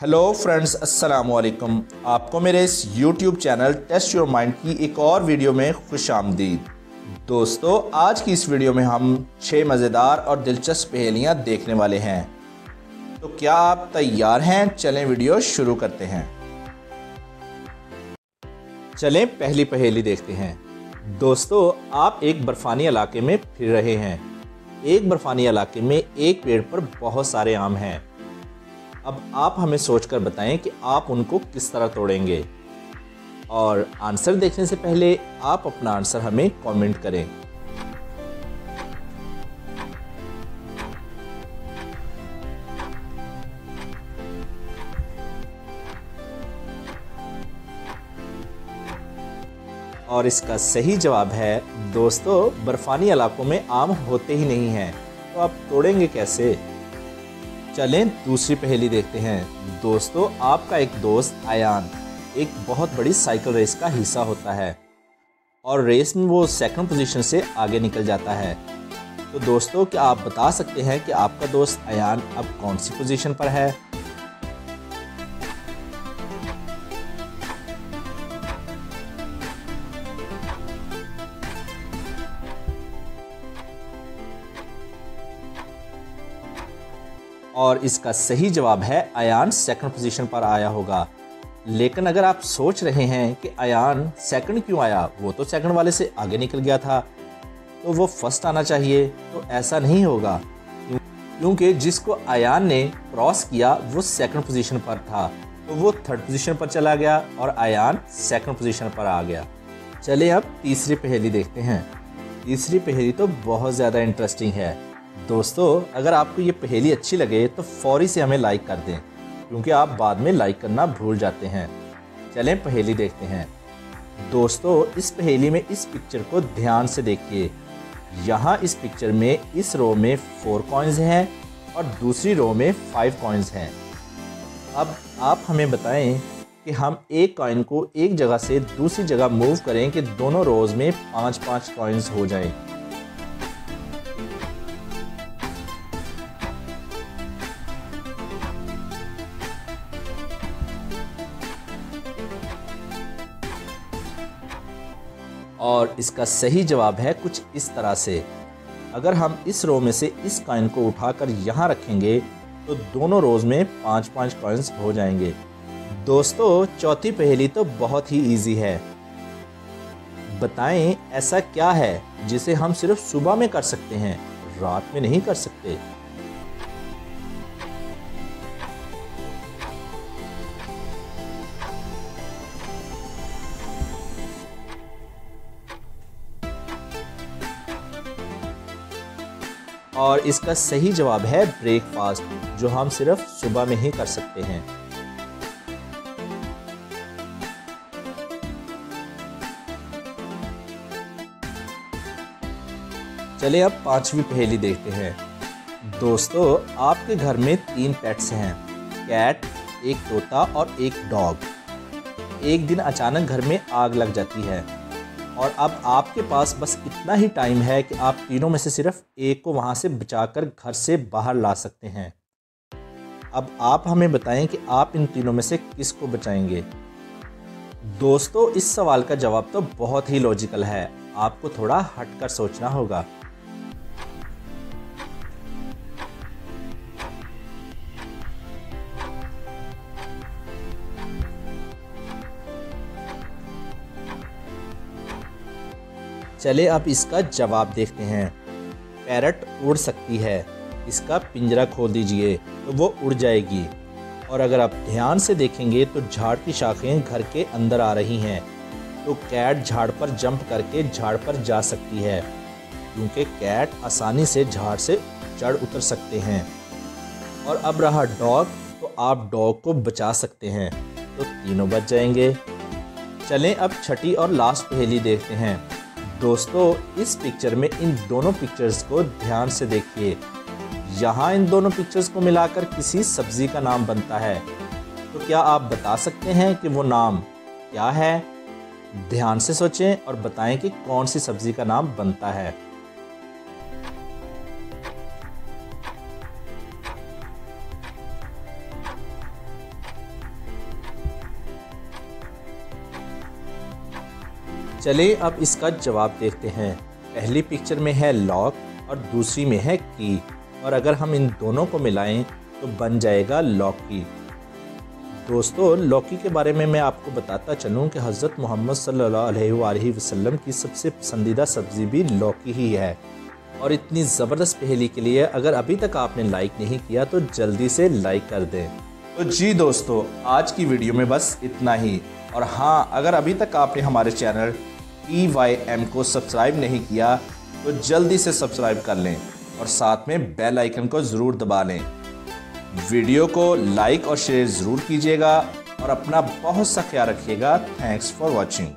Hello friends, अस्सलाम वालेकुम। आपको मेरे इस YouTube channel test your mind की एक और वीडियो में खुश आमदीद। दोस्तों, आज की इस वीडियो में हम 6 मज़ेदार और दिलचस्प पहेलियाँ देखने वाले हैं। तो क्या आप तैयार हैं? चलें वीडियो शुरू करते हैं। चलें पहली पहेली देखते हैं। दोस्तों, आप एक बर्फ़ानी इलाके में फिर रहे हैं। एक बर्फ़ानी इलाके में एक पेड़ पर बहुत सारे आम हैं। अब आप हमें सोचकर बताएं कि आप उनको किस तरह तोड़ेंगे। और आंसर देखने से पहले आप अपना आंसर हमें कमेंट करें। और इसका सही जवाब है दोस्तों, बर्फानी इलाकों में आम होते ही नहीं हैं, तो आप तोड़ेंगे कैसे। चलें दूसरी पहेली देखते हैं। दोस्तों, आपका एक दोस्त अयान एक बहुत बड़ी साइकिल रेस का हिस्सा होता है और रेस में वो सेकंड पोजीशन से आगे निकल जाता है। तो दोस्तों, क्या आप बता सकते हैं कि आपका दोस्त अयान अब कौन सी पोजीशन पर है? और इसका सही जवाब है अयान सेकंड पोजीशन पर आया होगा। लेकिन अगर आप सोच रहे हैं कि अयान सेकंड क्यों आया, वो तो सेकंड वाले से आगे निकल गया था, तो वो फर्स्ट आना चाहिए। तो ऐसा नहीं होगा, क्योंकि जिसको अयान ने क्रॉस किया वो सेकंड पोजीशन पर था, तो वो थर्ड पोजीशन पर चला गया और अयान सेकंड पोजीशन पर आ गया। चलिए अब तीसरी पहेली देखते हैं। तीसरी पहेली तो बहुत ज़्यादा इंटरेस्टिंग है। दोस्तों, अगर आपको ये पहेली अच्छी लगे तो फौरी से हमें लाइक कर दें, क्योंकि आप बाद में लाइक करना भूल जाते हैं। चलें पहेली देखते हैं। दोस्तों, इस पहेली में इस पिक्चर को ध्यान से देखिए। यहाँ इस पिक्चर में इस रो में 4 कॉइन्स हैं और दूसरी रो में 5 कॉइन्स हैं। अब आप हमें बताएं कि हम एक कॉइन को एक जगह से दूसरी जगह मूव करें कि दोनों रोज में 5-5 कॉइन्स हो जाएं। और इसका सही जवाब है कुछ इस तरह से। अगर हम इस रो में से इस कॉइन को उठाकर यहाँ रखेंगे तो दोनों रोज में 5-5 कॉइन्स हो जाएंगे। दोस्तों, चौथी पहेली तो बहुत ही इजी है। बताएं ऐसा क्या है जिसे हम सिर्फ सुबह में कर सकते हैं, रात में नहीं कर सकते। और इसका सही जवाब है ब्रेकफास्ट, जो हम सिर्फ सुबह में ही कर सकते हैं। चलिए अब पांचवी पहेली देखते हैं। दोस्तों, आपके घर में 3 पेट्स हैं, कैट, एक तोता और एक डॉग। एक दिन अचानक घर में आग लग जाती है और अब आपके पास बस इतना ही टाइम है कि आप तीनों में से सिर्फ एक को वहां से बचाकर घर से बाहर ला सकते हैं। अब आप हमें बताएं कि आप इन तीनों में से किसको बचाएंगे। दोस्तों, इस सवाल का जवाब तो बहुत ही लॉजिकल है, आपको थोड़ा हटकर सोचना होगा। चले अब इसका जवाब देखते हैं। पैरट उड़ सकती है, इसका पिंजरा खोल दीजिए तो वो उड़ जाएगी। और अगर आप ध्यान से देखेंगे तो झाड़ की शाखें घर के अंदर आ रही हैं, तो कैट झाड़ पर जंप करके झाड़ पर जा सकती है, क्योंकि कैट आसानी से झाड़ से चढ़ उतर सकते हैं। और अब रहा डॉग, तो आप डॉग को बचा सकते हैं, तो तीनों बच जाएंगे। चलें अब छठी और लास्ट पहेली देखते हैं। दोस्तों, इस पिक्चर में इन दोनों पिक्चर्स को ध्यान से देखिए। यहाँ इन दोनों पिक्चर्स को मिलाकर किसी सब्जी का नाम बनता है, तो क्या आप बता सकते हैं कि वो नाम क्या है? ध्यान से सोचें और बताएं कि कौन सी सब्जी का नाम बनता है। चलें अब इसका जवाब देखते हैं। पहली पिक्चर में है लॉक और दूसरी में है की, और अगर हम इन दोनों को मिलाएं तो बन जाएगा लौकी। दोस्तों, लौकी के बारे में मैं आपको बताता चलूं कि हज़रत मोहम्मद सल्लल्लाहु अलैहि वसल्लम की सबसे पसंदीदा सब्ज़ी भी लौकी ही है। और इतनी ज़बरदस्त पहेली के लिए अगर अभी तक आपने लाइक नहीं किया तो जल्दी से लाइक कर दें। तो जी दोस्तों, आज की वीडियो में बस इतना ही। और हाँ, अगर अभी तक आपने हमारे चैनल PYM को सब्सक्राइब नहीं किया तो जल्दी से सब्सक्राइब कर लें और साथ में बेल आइकन को ज़रूर दबा लें। वीडियो को लाइक और शेयर ज़रूर कीजिएगा और अपना बहुत सा ख्याल रखिएगा। Thanks for watching.